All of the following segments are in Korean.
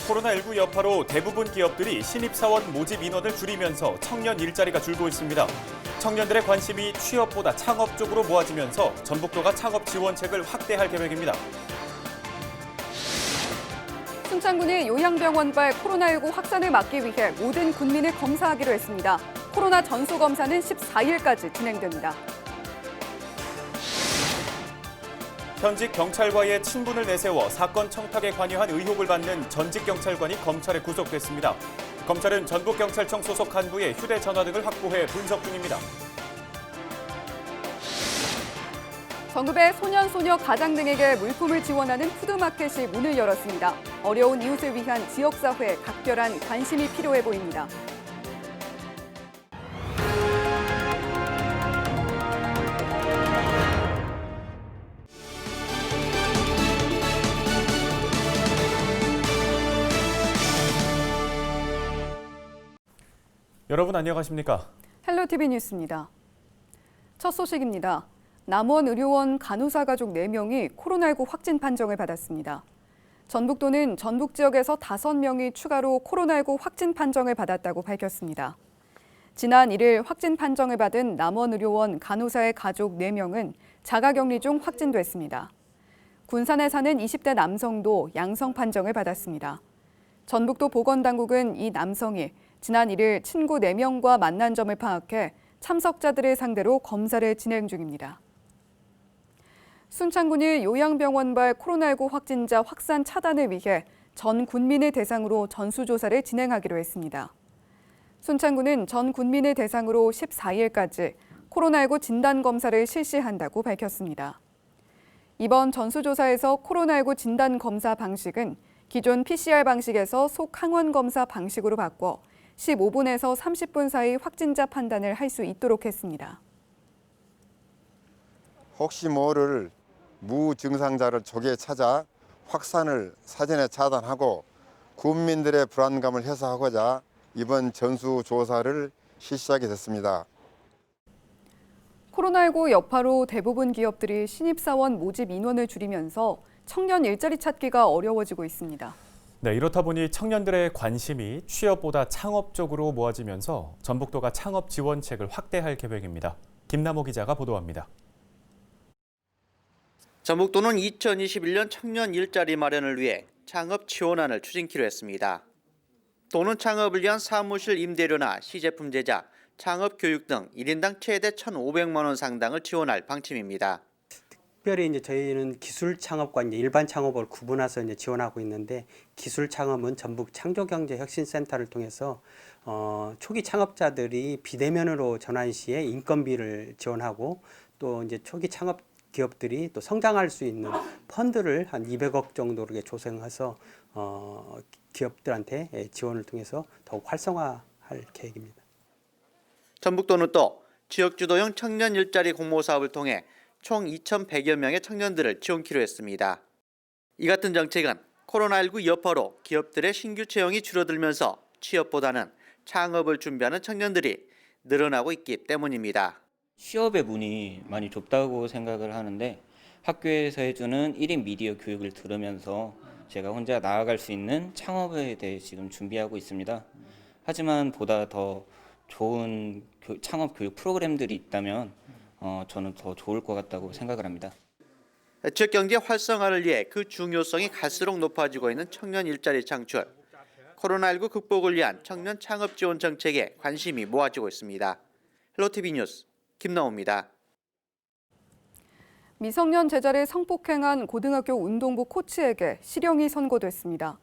코로나19 여파로 대부분 기업들이 신입사원 모집 인원을 줄이면서 청년 일자리가 줄고 있습니다. 청년들의 관심이 취업보다 창업 쪽으로 모아지면서 전북도가 창업 지원책을 확대할 계획입니다. 순창군이 요양병원발 코로나19 확산을 막기 위해 모든 군민을 검사하기로 했습니다. 코로나 전수검사는 14일까지 진행됩니다. 현직 경찰과의 친분을 내세워 사건 청탁에 관여한 의혹을 받는 전직 경찰관이 검찰에 구속됐습니다. 검찰은 전북경찰청 소속 간부의 휴대전화 등을 확보해 분석 중입니다. 정읍의 소년, 소녀, 가장 등에게 물품을 지원하는 푸드마켓이 문을 열었습니다. 어려운 이웃을 위한 지역사회에 각별한 관심이 필요해 보입니다. 여러분 안녕하십니까? 헬로티비 뉴스입니다. 첫 소식입니다. 남원의료원 간호사 가족 4명이 코로나19 확진 판정을 받았습니다. 전북도는 전북 지역에서 5명이 추가로 코로나19 확진 판정을 받았다고 밝혔습니다. 지난 1일 확진 판정을 받은 남원의료원 간호사의 가족 4명은 자가격리 중 확진됐습니다. 군산에 사는 20대 남성도 양성 판정을 받았습니다. 전북도 보건당국은 이 남성이 지난 1일 친구 4명과 만난 점을 파악해 참석자들을 상대로 검사를 진행 중입니다. 순창군이 요양병원발 코로나19 확진자 확산 차단을 위해 전 군민을 대상으로 전수조사를 진행하기로 했습니다. 순창군은 전 군민을 대상으로 14일까지 코로나19 진단검사를 실시한다고 밝혔습니다. 이번 전수조사에서 코로나19 진단검사 방식은 기존 PCR 방식에서 속항원 검사 방식으로 바꿔 15분에서 30분 사이 확진자 판단을 할 수 있도록 했습니다. 혹시 모를 무증상자를 조기에 찾아 확산을 사전에 차단하고 국민들의 불안감을 해소하고자 이번 전수조사를 실시하게 됐습니다. 코로나19 여파로 대부분 기업들이 신입사원 모집 인원을 줄이면서 청년 일자리 찾기가 어려워지고 있습니다. 네, 이렇다 보니 청년들의 관심이 취업보다 창업 쪽으로 모아지면서 전북도가 창업 지원책을 확대할 계획입니다. 김남호 기자가 보도합니다. 전북도는 2021년 청년 일자리 마련을 위해 창업 지원안을 추진키로 했습니다. 도는 창업을 위한 사무실 임대료나 시제품 제작, 창업 교육 등 1인당 최대 1,500만 원 상당을 지원할 방침입니다. 특별히 이제 저희는 기술 창업과 이제 일반 창업을 구분해서 이제 지원하고 있는데, 기술 창업은 전북 창조경제혁신센터를 통해서 초기 창업자들이 비대면으로 전환 시에 인건비를 지원하고, 또 이제 초기 창업 기업들이 또 성장할 수 있는 펀드를 한 200억 정도로 조성해서 기업들한테 지원을 통해서 더욱 활성화할 계획입니다. 전북도는 또 지역주도형 청년 일자리 공모 사업을 통해 총 2,100여 명의 청년들을 지원키로 했습니다. 이 같은 정책은 코로나19 여파로 기업들의 신규 채용이 줄어들면서 취업보다는 창업을 준비하는 청년들이 늘어나고 있기 때문입니다. 취업의 문이 많이 좁다고 생각을 하는데, 학교에서 해주는 1인 미디어 교육을 들으면서 제가 혼자 나아갈 수 있는 창업에 대해 지금 준비하고 있습니다. 하지만 보다 더 좋은 창업 교육 프로그램들이 있다면 저는 더 좋을 것 같다고 생각을 합니다. 지역 경제 활성화를 위해 그 중요성이 갈수록 높아지고 있는 청년 일자리 창출. 코로나19 극복을 위한 청년 창업 지원 정책에 관심이 모아지고 있습니다. 헬로티비 뉴스 김나호입니다. 미성년 제자를 성폭행한 고등학교 운동부 코치에게 실형이 선고됐습니다.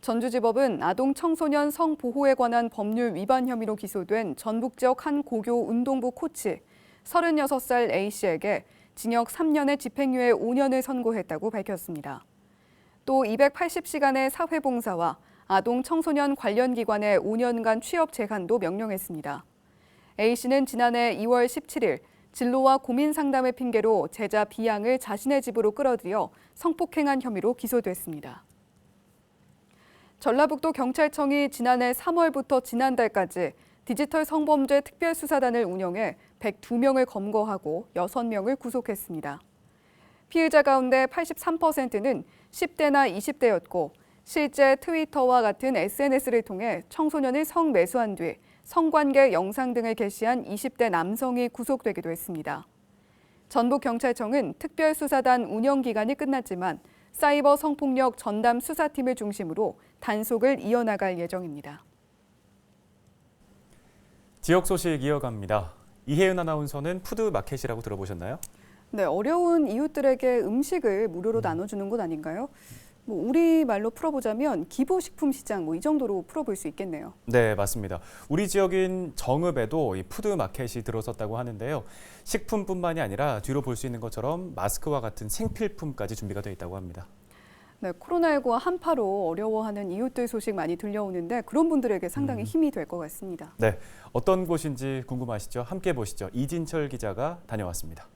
전주지법은 아동 청소년 성보호에 관한 법률 위반 혐의로 기소된 전북 지역 한 고교 운동부 코치 36살 A씨에게 징역 3년에 집행유예 5년을 선고했다고 밝혔습니다. 또 280시간의 사회봉사와 아동 청소년 관련 기관의 5년간 취업 제한도 명령했습니다. A씨는 지난해 2월 17일 진로와 고민 상담의 핑계로 제자 B양을 자신의 집으로 끌어들여 성폭행한 혐의로 기소됐습니다. 전라북도 경찰청이 지난해 3월부터 지난달까지 디지털 성범죄 특별수사단을 운영해 102명을 검거하고 6명을 구속했습니다. 피의자 가운데 83%는 10대나 20대였고 실제 트위터와 같은 SNS를 통해 청소년을 성매수한 뒤 성관계 영상 등을 게시한 20대 남성이 구속되기도 했습니다. 전북경찰청은 특별수사단 운영 기간이 끝났지만 사이버 성폭력 전담 수사팀을 중심으로 단속을 이어나갈 예정입니다. 지역 소식 이어갑니다. 이혜은 아나운서는 푸드마켓이라고 들어보셨나요? 네, 어려운 이웃들에게 음식을 무료로 나눠주는 곳 아닌가요? 우리말로 풀어보자면 기부식품 시장 이 정도로 풀어볼 수 있겠네요. 네, 맞습니다. 우리 지역인 정읍에도 이 푸드마켓이 들어섰다고 하는데요. 식품뿐만이 아니라 뒤로 볼 수 있는 것처럼 마스크와 같은 생필품까지 준비가 되어 있다고 합니다. 네, 코로나19와 한파로 어려워하는 이웃들 소식 많이 들려오는데 그런 분들에게 상당히 힘이 될 것 같습니다. 네, 어떤 곳인지 궁금하시죠? 함께 보시죠. 이진철 기자가 다녀왔습니다.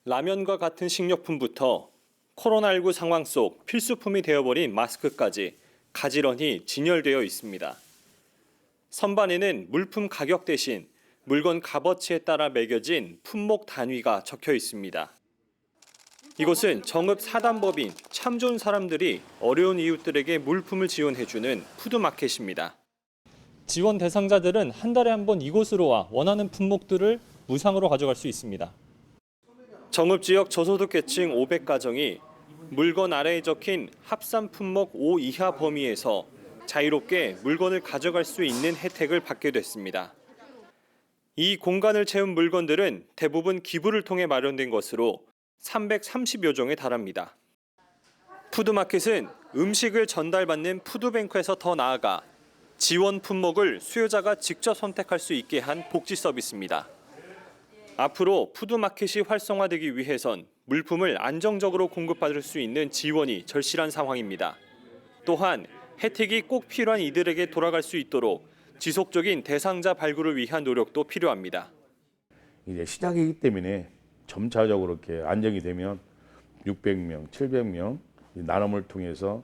라면과 같은 식료품부터 코로나19 상황 속 필수품이 되어버린 마스크까지 가지런히 진열되어 있습니다. 선반에는 물품 가격 대신 물건 값어치에 따라 매겨진 품목 단위가 적혀 있습니다. 이곳은 정읍 사단법인 참 좋은 사람들이 어려운 이웃들에게 물품을 지원해주는 푸드마켓입니다. 지원 대상자들은 한 달에 한 번 이곳으로 와 원하는 품목들을 무상으로 가져갈 수 있습니다. 정읍 지역 저소득계층 500가정이 물건 아래에 적힌 합산 품목 5 이하 범위에서 자유롭게 물건을 가져갈 수 있는 혜택을 받게 됐습니다. 이 공간을 채운 물건들은 대부분 기부를 통해 마련된 것으로 330여 종에 달합니다. 푸드마켓은 음식을 전달받는 푸드뱅크에서 더 나아가 지원 품목을 수요자가 직접 선택할 수 있게 한 복지 서비스입니다. 앞으로 푸드마켓이 활성화되기 위해선 물품을 안정적으로 공급받을 수 있는 지원이 절실한 상황입니다. 또한 혜택이 꼭 필요한 이들에게 돌아갈 수 있도록 지속적인 대상자 발굴을 위한 노력도 필요합니다. 이제 시작이기 때문에 점차적으로 이렇게 안정이 되면 600명, 700명 나눔을 통해서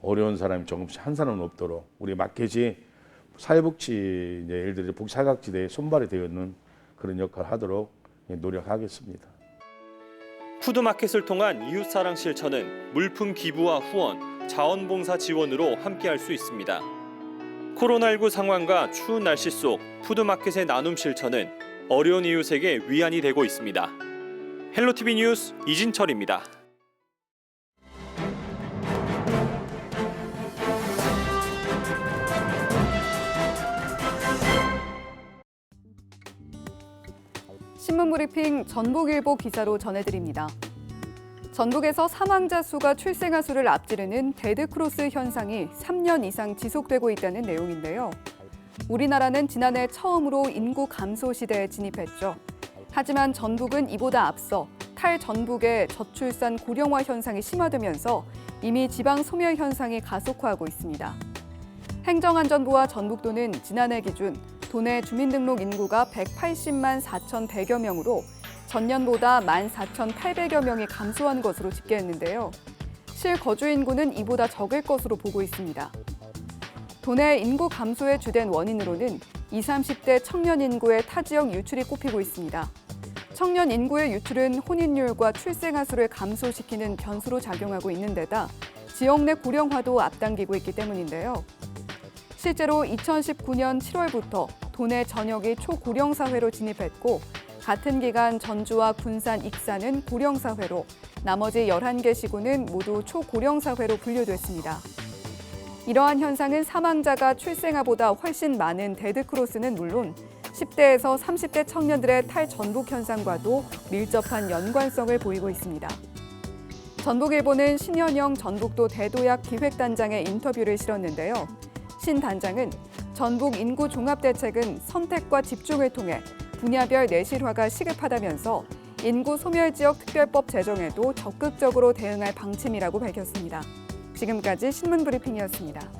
어려운 사람이 조금씩 한 사람은 없도록 우리 마켓이 사회복지 이제 예를 들어 복지사각지대에 손발이 되어 있는 그런 역할을 하도록 노력하겠습니다. 푸드마켓을 통한 이웃사랑 실천은 물품 기부와 후원, 자원봉사 지원으로 함께할 수 있습니다. 코로나19 상황과 추운 날씨 속 푸드마켓의 나눔 실천은 어려운 이웃에게 위안이 되고 있습니다. 헬로티비 뉴스 이진철입니다. 신문브리핑 전북일보 기사로 전해드립니다. 전북에서 사망자 수가 출생아 수를 앞지르는 데드크로스 현상이 3년 이상 지속되고 있다는 내용인데요. 우리나라는 지난해 처음으로 인구 감소 시대에 진입했죠. 하지만 전북은 이보다 앞서 탈전북의 저출산 고령화 현상이 심화되면서 이미 지방 소멸 현상이 가속화하고 있습니다. 행정안전부와 전북도는 지난해 기준 도내 주민등록 인구가 180만 4,100여 명으로 전년보다 14,800여 명이 감소한 것으로 집계했는데요. 실거주 인구는 이보다 적을 것으로 보고 있습니다. 도내 인구 감소의 주된 원인으로는 20, 30대 청년 인구의 타지역 유출이 꼽히고 있습니다. 청년 인구의 유출은 혼인율과 출생아 수를 감소시키는 변수로 작용하고 있는 데다 지역 내 고령화도 앞당기고 있기 때문인데요. 실제로 2019년 7월부터 도내 전역이 초고령 사회로 진입했고 같은 기간 전주와 군산, 익산은 고령 사회로 나머지 11개 시군은 모두 초고령 사회로 분류됐습니다. 이러한 현상은 사망자가 출생아보다 훨씬 많은 데드크로스는 물론 10대에서 30대 청년들의 탈전북 현상과도 밀접한 연관성을 보이고 있습니다. 전북일보는 신현영 전북도 대도약 기획단장의 인터뷰를 실었는데요. 신 단장은 전북 인구 종합대책은 선택과 집중을 통해 분야별 내실화가 시급하다면서 인구 소멸지역 특별법 제정에도 적극적으로 대응할 방침이라고 밝혔습니다. 지금까지 신문브리핑이었습니다.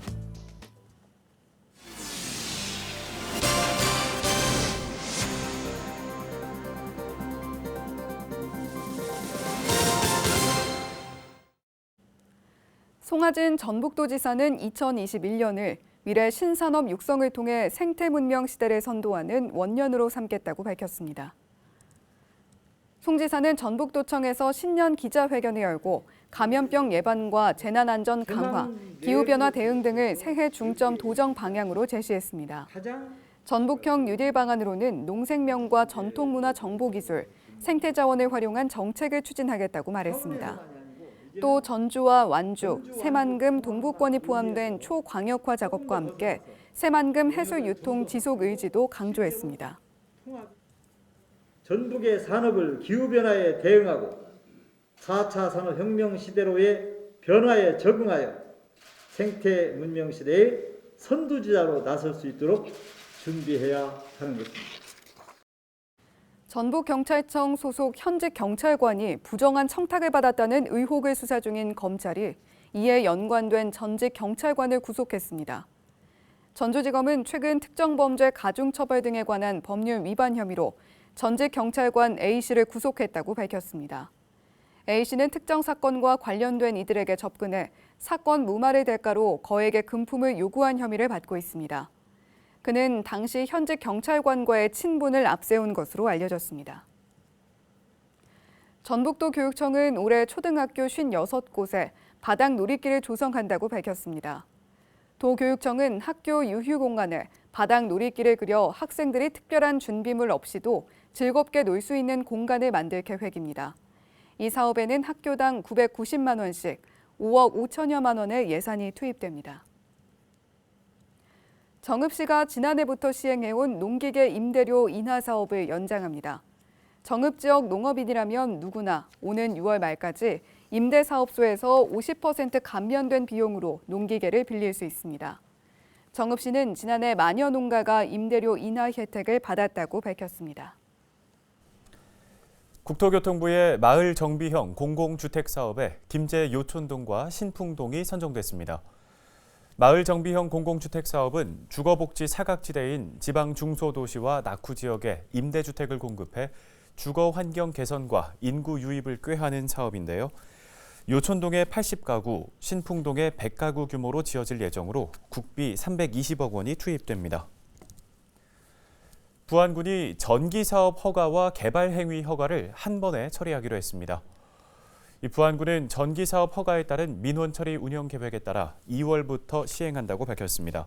송하진 전북도지사는 2021년을 미래 신산업 육성을 통해 생태 문명 시대를 선도하는 원년으로 삼겠다고 밝혔습니다. 송 지사는 전북도청에서 신년 기자회견을 열고 감염병 예방과 재난안전 강화, 기후변화 대응 등을 새해 중점 도정 방향으로 제시했습니다. 전북형 뉴딜 방안으로는 농생명과 전통문화 정보기술, 생태자원을 활용한 정책을 추진하겠다고 말했습니다. 또 전주와 완주, 새만금, 동북권이 포함된 초광역화 작업과 함께 새만금 해수 유통 지속 의지도 강조했습니다. 전북의 산업을 기후변화에 대응하고 4차 산업혁명 시대로의 변화에 적응하여 생태 문명 시대의 선두주자로 나설 수 있도록 준비해야 하는 것입니다. 전북경찰청 소속 현직 경찰관이 부정한 청탁을 받았다는 의혹을 수사 중인 검찰이 이에 연관된 전직 경찰관을 구속했습니다. 전주지검은 최근 특정범죄 가중처벌 등에 관한 법률 위반 혐의로 전직 경찰관 A씨를 구속했다고 밝혔습니다. A씨는 특정 사건과 관련된 이들에게 접근해 사건 무마를 대가로 거액의 금품을 요구한 혐의를 받고 있습니다. 그는 당시 현직 경찰관과의 친분을 앞세운 것으로 알려졌습니다. 전북도 교육청은 올해 초등학교 56곳에 바닥 놀이길을 조성한다고 밝혔습니다. 도교육청은 학교 유휴 공간에 바닥 놀이길을 그려 학생들이 특별한 준비물 없이도 즐겁게 놀 수 있는 공간을 만들 계획입니다. 이 사업에는 학교당 990만 원씩 5억 5천여만 원의 예산이 투입됩니다. 정읍시가 지난해부터 시행해온 농기계 임대료 인하 사업을 연장합니다. 정읍 지역 농업인이라면 누구나 오는 6월 말까지 임대사업소에서 50% 감면된 비용으로 농기계를 빌릴 수 있습니다. 정읍시는 지난해 만여 농가가 임대료 인하 혜택을 받았다고 밝혔습니다. 국토교통부의 마을 정비형 공공주택 사업에 김제 요촌동과 신풍동이 선정됐습니다. 마을 정비형 공공주택 사업은 주거복지 사각지대인 지방 중소도시와 낙후 지역에 임대주택을 공급해 주거 환경 개선과 인구 유입을 꾀하는 사업인데요. 요촌동에 80가구, 신풍동에 100가구 규모로 지어질 예정으로 국비 320억 원이 투입됩니다. 부안군이 전기사업 허가와 개발행위 허가를 한 번에 처리하기로 했습니다. 이 부안군은 전기사업 허가에 따른 민원처리 운영 계획에 따라 2월부터 시행한다고 밝혔습니다.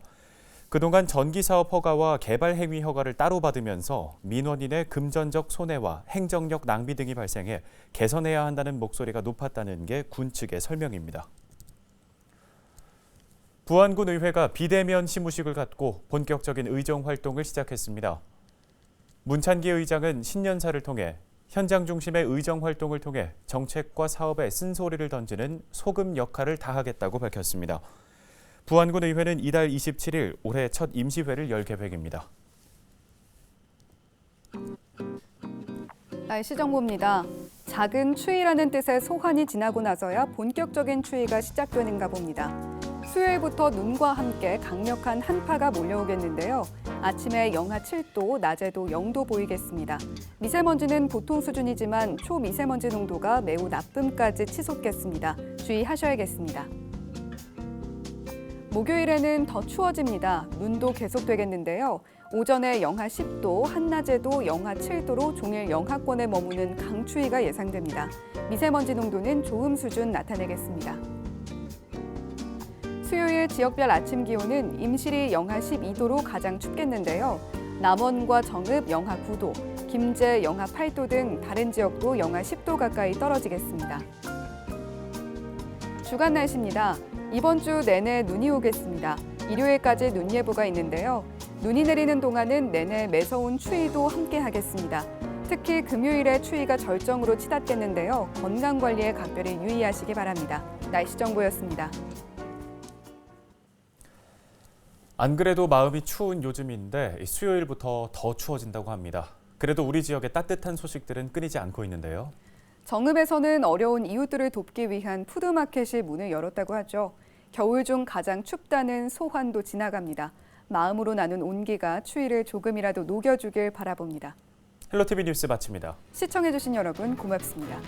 그동안 전기사업 허가와 개발행위 허가를 따로 받으면서 민원인의 금전적 손해와 행정력 낭비 등이 발생해 개선해야 한다는 목소리가 높았다는 게 군 측의 설명입니다. 부안군 의회가 비대면 시무식을 갖고 본격적인 의정 활동을 시작했습니다. 문찬기 의장은 신년사를 통해 현장 중심의 의정 활동을 통해 정책과 사업에 쓴소리를 던지는 소금 역할을 다하겠다고 밝혔습니다. 부안군 의회는 이달 27일 올해 첫 임시회를 열 계획입니다. 날씨 정보입니다. 작은 추위라는 뜻의 소환이 지나고 나서야 본격적인 추위가 시작되는가 봅니다. 수요일부터 눈과 함께 강력한 한파가 몰려오겠는데요. 아침에 영하 7도, 낮에도 0도 보이겠습니다. 미세먼지는 보통 수준이지만 초미세먼지 농도가 매우 나쁨까지 치솟겠습니다. 주의하셔야겠습니다. 목요일에는 더 추워집니다. 눈도 계속되겠는데요. 오전에 영하 10도, 한낮에도 영하 7도로 종일 영하권에 머무는 강추위가 예상됩니다. 미세먼지 농도는 좋음 수준 나타내겠습니다. 수요일 지역별 아침 기온은 임실이 영하 12도로 가장 춥겠는데요. 남원과 정읍 영하 9도, 김제 영하 8도 등 다른 지역도 영하 10도 가까이 떨어지겠습니다. 주간 날씨입니다. 이번 주 내내 눈이 오겠습니다. 일요일까지 눈 예보가 있는데요. 눈이 내리는 동안은 내내 매서운 추위도 함께하겠습니다. 특히 금요일에 추위가 절정으로 치닫겠는데요. 건강관리에 각별히 유의하시기 바랍니다. 날씨 정보였습니다. 안 그래도 마음이 추운 요즘인데 수요일부터 더 추워진다고 합니다. 그래도 우리 지역의 따뜻한 소식들은 끊이지 않고 있는데요. 정읍에서는 어려운 이웃들을 돕기 위한 푸드마켓이 문을 열었다고 하죠. 겨울 중 가장 춥다는 소환도 지나갑니다. 마음으로 나눈 온기가 추위를 조금이라도 녹여주길 바라봅니다. 헬로티비 뉴스 마칩니다. 시청해주신 여러분 고맙습니다.